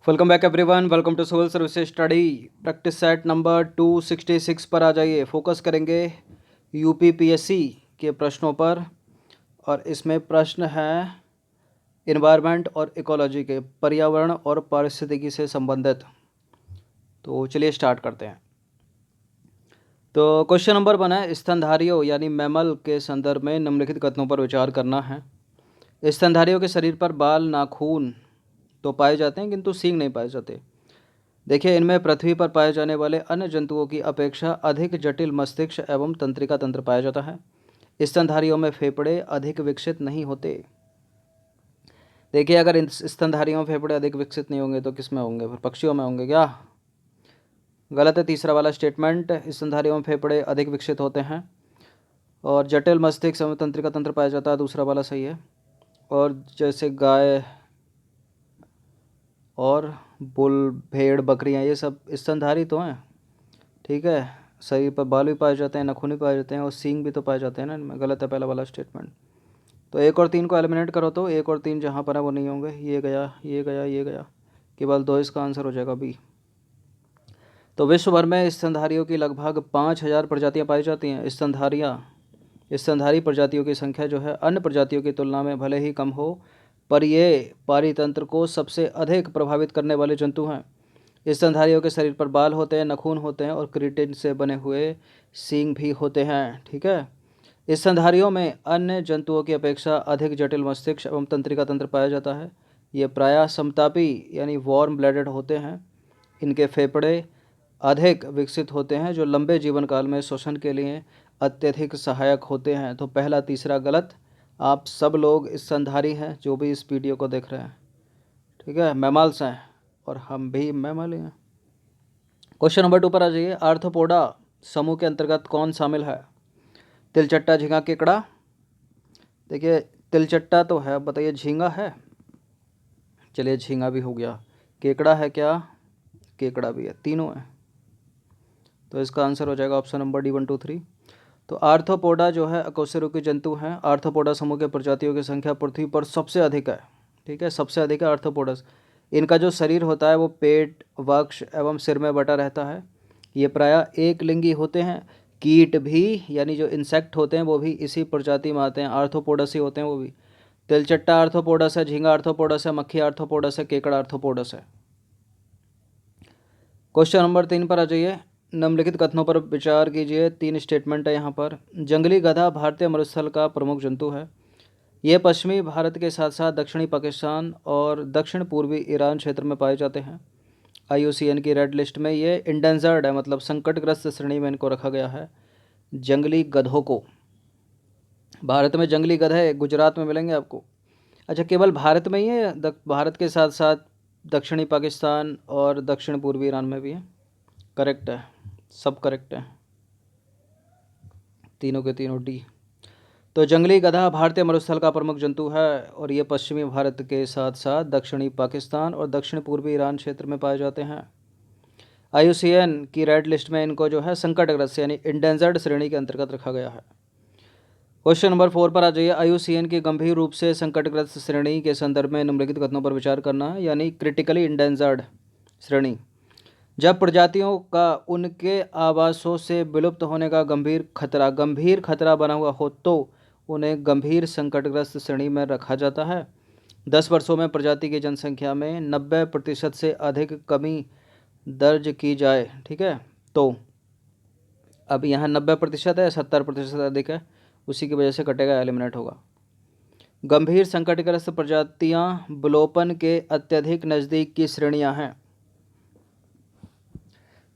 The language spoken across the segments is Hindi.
Welcome back everyone, welcome to civil services study practice set number 266 पर आ जाइए। फोकस करेंगे यूपीपीएससी के प्रश्नों पर और इसमें प्रश्न है इन्वायरमेंट और इकोलॉजी के, पर्यावरण और पारिस्थितिकी से संबंधित। तो चलिए स्टार्ट करते हैं। तो क्वेश्चन नंबर 1 है, स्तनधारियों यानी मैमल के संदर्भ में निम्नलिखित कथनों पर विचार करना है। स्तनधारियों के शरीर पर बाल, नाखून तो पाए जाते हैं किंतु सींग नहीं पाए जाते। देखिए, इनमें पृथ्वी पर पाए जाने वाले अन्य जंतुओं की अपेक्षा अधिक जटिल मस्तिष्क एवं तंत्रिका तंत्र पाया जाता है। स्तनधारियों में फेफड़े अधिक विकसित नहीं होते। देखिए, अगर इन स्तनधारियों में फेफड़े अधिक विकसित नहीं होंगे तो किस में होंगे? फिर पक्षियों में होंगे क्या? गलत है तीसरा वाला स्टेटमेंट। स्तनधारियों में फेफड़े अधिक विकसित होते हैं और जटिल मस्तिष्क एवं तंत्रिका तंत्र पाया जाता है, दूसरा वाला सही है। और जैसे गाय और बुल, भेड़, बकरियां, ये सब स्तनधारी तो हैं, ठीक है। शरीर पर बाल भी पाए जाते हैं, नाखून भी पाए जाते हैं और सींग भी तो पाए जाते हैं ना इनमें। गलत है पहला वाला स्टेटमेंट। तो 1 और 3 को एलिमिनेट करो तो 1 और 3 जहाँ पर है वो नहीं होंगे। ये गया, ये गया, ये गया, केवल 2 इसका आंसर हो जाएगा बी। तो विश्व भर में स्तनधारियों की लगभग 5000 प्रजातियाँ पाई जाती हैं। स्तनधारी प्रजातियों की संख्या जो है अन्य प्रजातियों की तुलना में भले ही कम हो, पर ये पारितंत्र को सबसे अधिक प्रभावित करने वाले जंतु हैं। स्तनधारियों के शरीर पर बाल होते हैं, नखून होते हैं और केराटिन से बने हुए सींग भी होते हैं, ठीक है। स्तनधारियों में अन्य जंतुओं की अपेक्षा अधिक जटिल मस्तिष्क एवं तंत्रिका तंत्र पाया जाता है। ये प्रायः समतापी यानी वार्म ब्लडेड होते हैं। इनके फेफड़े अधिक विकसित होते हैं जो लंबे जीवन काल में श्वसन के लिए अत्यधिक सहायक होते हैं। तो पहला तीसरा गलत। आप सब लोग स्तनधारी हैं जो भी इस वीडियो को देख रहे हैं, ठीक है। मैमल्स हैं और हम भी मैमल ही हैं। क्वेश्चन नंबर 2 पर आ जाइए। आर्थ्रोपोडा समूह के अंतर्गत कौन शामिल है? तिलचट्टा, झींगा, केकड़ा। देखिए, तिलचट्टा तो है, बताइए झींगा है? चलिए झींगा भी हो गया। केकड़ा है क्या? केकड़ा भी है, तीनों है। तो इसका आंसर हो जाएगा ऑप्शन नंबर डी 1, 2, 3। तो आर्थ्रोपोडा जो है अकशेरुकी जंतु हैं। आर्थ्रोपोडा समूह के प्रजातियों की संख्या पृथ्वी पर सबसे अधिक है, ठीक है, सबसे अधिक है आर्थ्रोपोडस। इनका जो शरीर होता है वो पेट, वक्ष एवं सिर में बटा रहता है। ये प्रायः एक लिंगी होते हैं। कीट भी यानी जो इंसेक्ट होते हैं वो भी इसी प्रजाति में आते हैं, आर्थ्रोपोडस ही होते हैं वो भी। तिलचट्टा आर्थ्रोपोडस है, झींगा आर्थ्रोपोडस है, मक्खी आर्थ्रोपोडस है, केकड़ा आर्थ्रोपोडस है। क्वेश्चन नंबर 3 पर आ जाइए। निम्नलिखित कथनों पर विचार कीजिए। 3 स्टेटमेंट है यहाँ पर। जंगली गधा भारतीय मरुस्थल का प्रमुख जंतु है। ये पश्चिमी भारत के साथ साथ दक्षिणी पाकिस्तान और दक्षिण पूर्वी ईरान क्षेत्र में पाए जाते हैं। IUCN की रेड लिस्ट में ये इंडेंजर्ड है, मतलब संकटग्रस्त श्रेणी में इनको रखा गया है, जंगली गधों को। भारत में जंगली गधे गुजरात में मिलेंगे आपको। अच्छा, केवल भारत में ही है? भारत के साथ साथ दक्षिणी पाकिस्तान और दक्षिण पूर्वी ईरान में भी है। करेक्ट है, सब करेक्ट है, तीनों के तीनों डी। तो जंगली गधा भारतीय मरुस्थल का प्रमुख जंतु है और ये पश्चिमी भारत के साथ साथ दक्षिणी पाकिस्तान और दक्षिण पूर्वी ईरान क्षेत्र में पाए जाते हैं। IUCN की रेड लिस्ट में इनको जो है संकटग्रस्त यानी इंडेंजर्ड श्रेणी के अंतर्गत रखा गया है। क्वेश्चन नंबर 4 पर आ जाइए। IUCN की गंभीर रूप से संकटग्रस्त श्रेणी के संदर्भ में निम्नलिखित कथनों पर विचार करना है, यानी क्रिटिकली इंडेंजर्ड श्रेणी। जब प्रजातियों का उनके आवासों से विलुप्त होने का गंभीर खतरा बना हुआ हो तो उन्हें गंभीर संकटग्रस्त श्रेणी में रखा जाता है। 10 वर्षों में प्रजाति की जनसंख्या में 90% से अधिक कमी दर्ज की जाए, ठीक है। तो अब यहाँ 90% है, 70% अधिक है, उसी की वजह से कटेगा, एलिमिनेट होगा। गंभीर संकटग्रस्त प्रजातियाँ विलोपन के अत्यधिक नज़दीक की श्रेणियाँ हैं।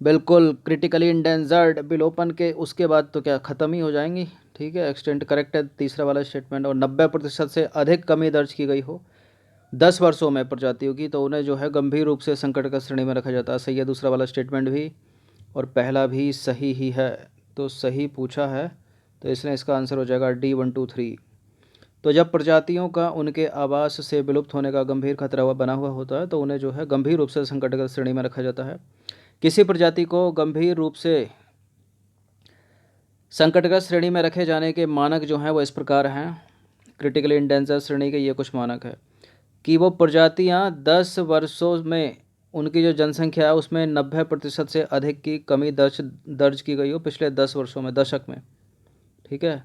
बिल्कुल, क्रिटिकली इंडेंजर्ड विलोपन के उसके बाद तो क्या ख़त्म ही हो जाएंगी, ठीक है। एक्सटेंट करेक्ट है तीसरा वाला स्टेटमेंट। और 90% से अधिक कमी दर्ज की गई हो 10 वर्षों में प्रजातियों की, तो उन्हें जो है गंभीर रूप से संकटग्रस्त श्रेणी में रखा जाता है। सही है दूसरा वाला स्टेटमेंट भी, और पहला भी सही ही है। तो सही पूछा है, तो इसलिए इसका आंसर हो जाएगा D 1, 2, 3। तो जब प्रजातियों का उनके आवास से विलुप्त होने का गंभीर खतरा बना हुआ होता है तो उन्हें जो है गंभीर रूप से संकटग्रस्त श्रेणी में रखा जाता है। किसी प्रजाति को गंभीर रूप से संकटग्रस्त श्रेणी में रखे जाने के मानक जो हैं वो इस प्रकार हैं। क्रिटिकली इंडेंजर श्रेणी के ये कुछ मानक है कि वो प्रजातियां 10 वर्षों में उनकी जो जनसंख्या है उसमें 90% से अधिक की कमी दर्ज की गई हो पिछले 10 वर्षों में, दशक में, ठीक है,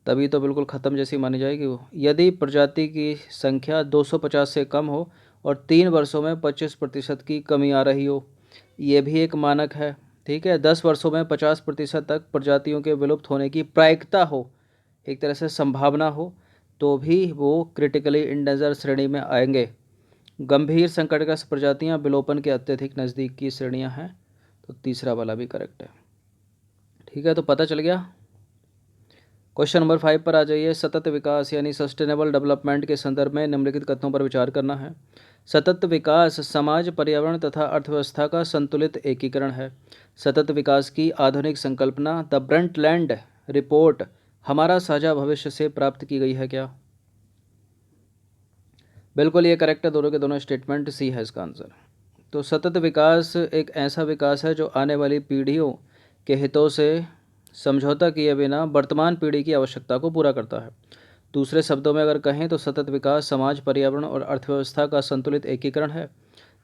तभी तो बिल्कुल ख़त्म जैसी मानी जाएगी वो। यदि प्रजाति की संख्या 250 से कम हो और 3 वर्षों में 25% की कमी आ रही हो, ये भी एक मानक है, ठीक है। 10 वर्षों में 50% तक प्रजातियों के विलुप्त होने की प्रायिकता हो, एक तरह से संभावना हो, तो भी वो क्रिटिकली इंडेंजर श्रेणी में आएंगे। गंभीर संकटग्रस्त प्रजातियां विलोपन के अत्यधिक नज़दीक की श्रेणियां हैं, तो तीसरा वाला भी करेक्ट है, ठीक है। तो पता चल गया। क्वेश्चन नंबर 5 पर आ जाइए। सतत विकास यानी सस्टेनेबल डेवलपमेंट के संदर्भ में निम्नलिखित कथनों पर विचार करना है। सतत विकास समाज, पर्यावरण तथा अर्थव्यवस्था का संतुलित एकीकरण है। सतत विकास की आधुनिक संकल्पना द ब्रंटलैंड रिपोर्ट हमारा साझा भविष्य से प्राप्त की गई है क्या? बिल्कुल ये करेक्ट है, दोनों के दोनों स्टेटमेंट, सी है इसका आंसर। तो सतत विकास एक ऐसा विकास है जो आने वाली पीढ़ियों के हितों से समझौता किए बिना वर्तमान पीढ़ी की आवश्यकता को पूरा करता है। दूसरे शब्दों में अगर कहें तो सतत विकास समाज, पर्यावरण और अर्थव्यवस्था का संतुलित एकीकरण है।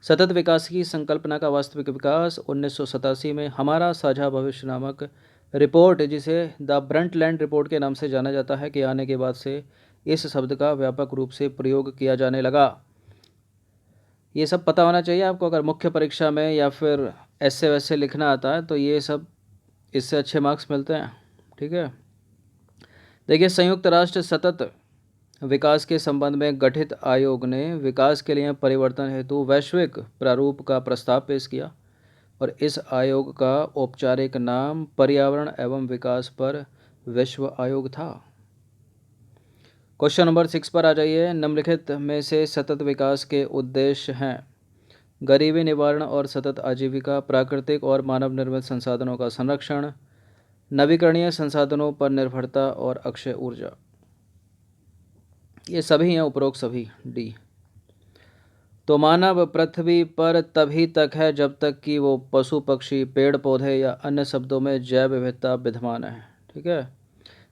सतत विकास की संकल्पना का वास्तविक विकास 1987 में हमारा साझा भविष्य नामक रिपोर्ट, जिसे द ब्रंटलैंड रिपोर्ट के नाम से जाना जाता है, कि आने के बाद से इस शब्द का व्यापक रूप से प्रयोग किया जाने लगा। ये सब पता होना चाहिए आपको, अगर मुख्य परीक्षा में या फिर ऐसे वैसे लिखना आता है तो ये सब, इससे अच्छे मार्क्स मिलते हैं, ठीक है। देखिए, संयुक्त राष्ट्र सतत विकास के संबंध में गठित आयोग ने विकास के लिए परिवर्तन हेतु वैश्विक प्रारूप का प्रस्ताव पेश किया और इस आयोग का औपचारिक नाम पर्यावरण एवं विकास पर विश्व आयोग था। क्वेश्चन नंबर 6 पर आ जाइए। निम्नलिखित में से सतत विकास के उद्देश्य हैं: गरीबी निवारण और सतत आजीविका, प्राकृतिक और मानव निर्मित संसाधनों का संरक्षण, नवीकरणीय संसाधनों पर निर्भरता और अक्षय ऊर्जा। ये सभी हैं, उपरोक्त सभी, डी। तो मानव पृथ्वी पर तभी तक है जब तक कि वो पशु पक्षी, पेड़ पौधे या अन्य शब्दों में जैव विविधता विद्यमान है, ठीक है।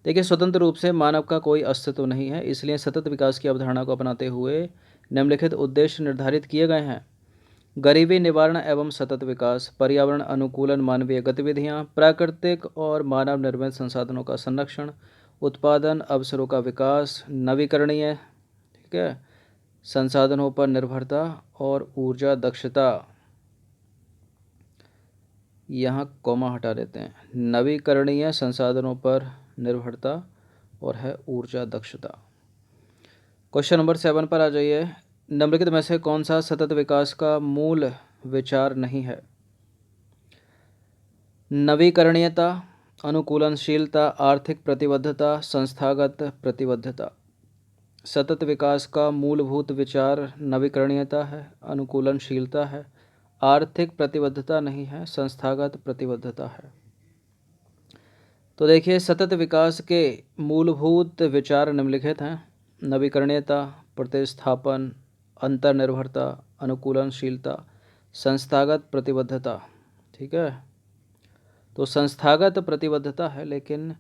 देखिए, स्वतंत्र रूप से मानव का कोई अस्तित्व नहीं है, इसलिए सतत विकास की अवधारणा को अपनाते हुए निम्नलिखित उद्देश्य निर्धारित किए गए हैं: गरीबी निवारण एवं सतत विकास, पर्यावरण अनुकूलन मानवीय गतिविधियां, प्राकृतिक और मानव निर्मित संसाधनों का संरक्षण, उत्पादन अवसरों का विकास, नवीकरणीय, ठीक है, संसाधनों पर निर्भरता और ऊर्जा दक्षता। यहाँ कॉमा हटा देते हैं, नवीकरणीय संसाधनों पर निर्भरता और है ऊर्जा दक्षता। क्वेश्चन नंबर 7 पर आ जाइए। निम्नलिखित में से कौन सा सतत विकास का मूल विचार नहीं है? नवीकरणीयता, अनुकूलनशीलता, आर्थिक प्रतिबद्धता, संस्थागत प्रतिबद्धता। सतत विकास का मूलभूत विचार नवीकरणीयता है, अनुकूलनशीलता है, आर्थिक प्रतिबद्धता नहीं है, संस्थागत प्रतिबद्धता है। तो देखिए, सतत विकास के मूलभूत विचार निम्नलिखित हैं: नवीकरणीयता, प्रतिस्थापन, अंतर्निर्भरता, अनुकूलनशीलता, संस्थागत प्रतिबद्धता, ठीक है। तो संस्थागत प्रतिबद्धता है लेकिन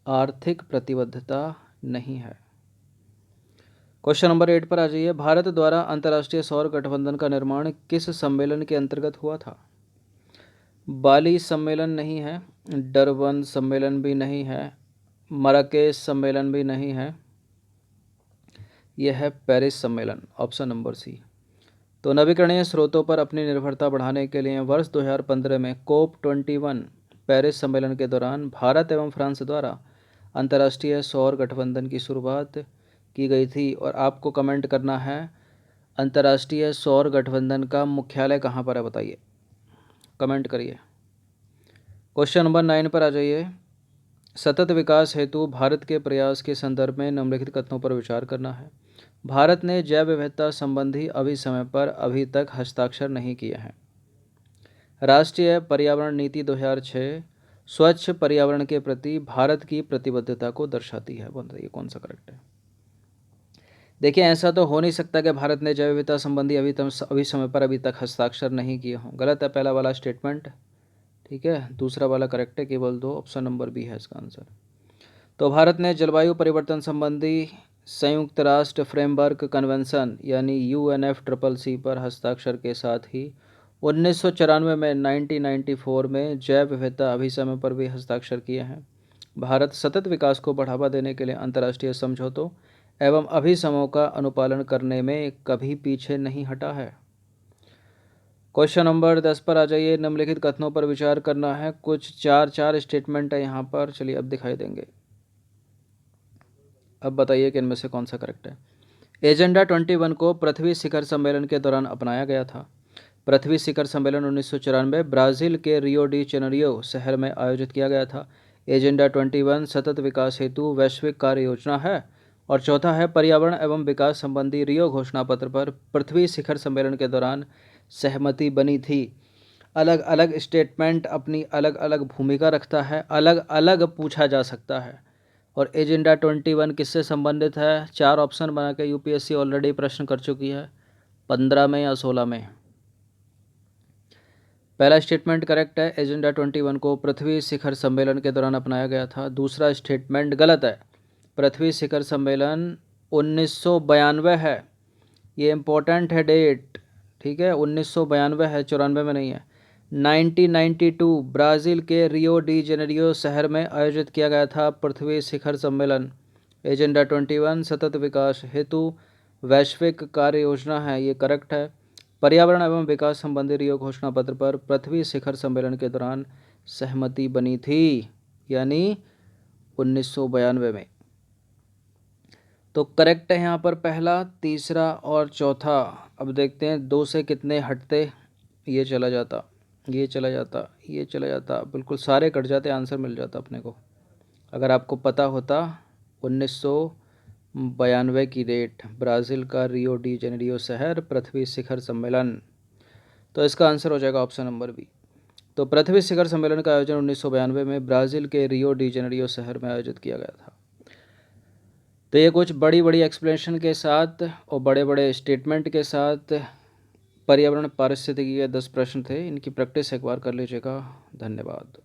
आर्थिक प्रतिबद्धता नहीं है। क्वेश्चन नंबर 8 पर आ जाइए। भारत द्वारा अंतर्राष्ट्रीय सौर गठबंधन का निर्माण किस सम्मेलन के अंतर्गत हुआ था? बाली सम्मेलन नहीं है, डरबन सम्मेलन भी नहीं है, मराकेश सम्मेलन भी नहीं है, यह है पेरिस सम्मेलन, ऑप्शन नंबर सी। तो नवीकरणीय स्रोतों पर अपनी निर्भरता बढ़ाने के लिए वर्ष 2015 में COP21 पेरिस सम्मेलन के दौरान भारत एवं फ्रांस द्वारा अंतर्राष्ट्रीय सौर गठबंधन की शुरुआत की गई थी। और आपको कमेंट करना है, अंतर्राष्ट्रीय सौर गठबंधन का मुख्यालय कहाँ पर है, बताइए, कमेंट करिए। क्वेश्चन नंबर 9 पर आ जाइए। सतत विकास हेतु भारत के प्रयास के संदर्भ में निम्नलिखित कथनों पर विचार करना है: भारत ने जैव विविधता संबंधी समय पर अभी तक हस्ताक्षर नहीं किए हैं। राष्ट्रीय पर्यावरण नीति 2006 स्वच्छ पर्यावरण के प्रति भारत की प्रतिबद्धता को दर्शाती है। बताइए कौन सा करेक्ट है? देखिए, ऐसा तो हो नहीं सकता कि भारत ने जैव विविधता संबंधी अभी समय पर अभी तक हस्ताक्षर नहीं किए हों। गलत है पहला वाला स्टेटमेंट, ठीक है। दूसरा वाला करेक्ट है, केवल 2, ऑप्शन नंबर बी है इसका आंसर। तो भारत ने जलवायु परिवर्तन संबंधी संयुक्त राष्ट्र फ्रेमवर्क कन्वेंशन यानी UNFCCC पर हस्ताक्षर के साथ ही 1994 में 1994 में जैव विविधता अभिसमय पर भी हस्ताक्षर किए हैं। भारत सतत विकास को बढ़ावा देने के लिए अंतर्राष्ट्रीय समझौतों एवं अभिसमों का अनुपालन करने में कभी पीछे नहीं हटा है। क्वेश्चन नंबर 10 पर आ जाइए। निम्नलिखित कथनों पर विचार करना है। कुछ चार स्टेटमेंट है यहाँ पर, चलिए अब दिखाई देंगे। अब बताइए कि इनमें से कौन सा करेक्ट है। एजेंडा 21 को पृथ्वी शिखर सम्मेलन के दौरान अपनाया गया था। पृथ्वी शिखर सम्मेलन 1994 ब्राज़ील के रियो डी जेनेरियो शहर में आयोजित किया गया था। एजेंडा 21 सतत विकास हेतु वैश्विक कार्य योजना है। और चौथा है पर्यावरण एवं विकास संबंधी रियो घोषणा पत्र पर पृथ्वी शिखर सम्मेलन के दौरान सहमति बनी थी। अलग अलग स्टेटमेंट अपनी अलग अलग भूमिका रखता है, अलग अलग पूछा जा सकता है। और एजेंडा 21 किससे संबंधित है? 4 ऑप्शन बना के यूपीएससी ऑलरेडी प्रश्न कर चुकी है, 15 में या 16 में। पहला स्टेटमेंट करेक्ट है, एजेंडा 21 को पृथ्वी शिखर सम्मेलन के दौरान अपनाया गया था। दूसरा स्टेटमेंट गलत है, पृथ्वी शिखर सम्मेलन 1992 है। ये इम्पोर्टेंट है डेट, ठीक है, 1992 है, 94 में नहीं है। 1992 ब्राज़ील के रियो डी जेनेरियो शहर में आयोजित किया गया था पृथ्वी शिखर सम्मेलन। एजेंडा 21 सतत विकास हेतु वैश्विक कार्य योजना है, ये करेक्ट है। पर्यावरण एवं विकास संबंधी रियो घोषणा पत्र पर पृथ्वी शिखर सम्मेलन के दौरान सहमति बनी थी, यानी 1992 में। तो करेक्ट है यहाँ पर पहला, तीसरा और चौथा। अब देखते हैं 2 से कितने हटते। ये चला जाता, ये चला जाता, ये चला जाता, बिल्कुल सारे कट जाते, आंसर मिल जाता अपने को। अगर आपको पता होता 1992 की डेट, ब्राज़ील का रियो डी जेनेरियो शहर, पृथ्वी शिखर सम्मेलन, तो इसका आंसर हो जाएगा ऑप्शन नंबर बी। तो पृथ्वी शिखर सम्मेलन का आयोजन 1992 में ब्राज़ील के रियो डी जेनेरियो शहर में आयोजित किया गया था। तो ये कुछ बड़ी बड़ी एक्सप्लेनेशन के साथ और बड़े बड़े स्टेटमेंट के साथ पर्यावरण पारिस्थितिकी के 10 प्रश्न थे। इनकी प्रैक्टिस एक बार कर लीजिएगा। धन्यवाद।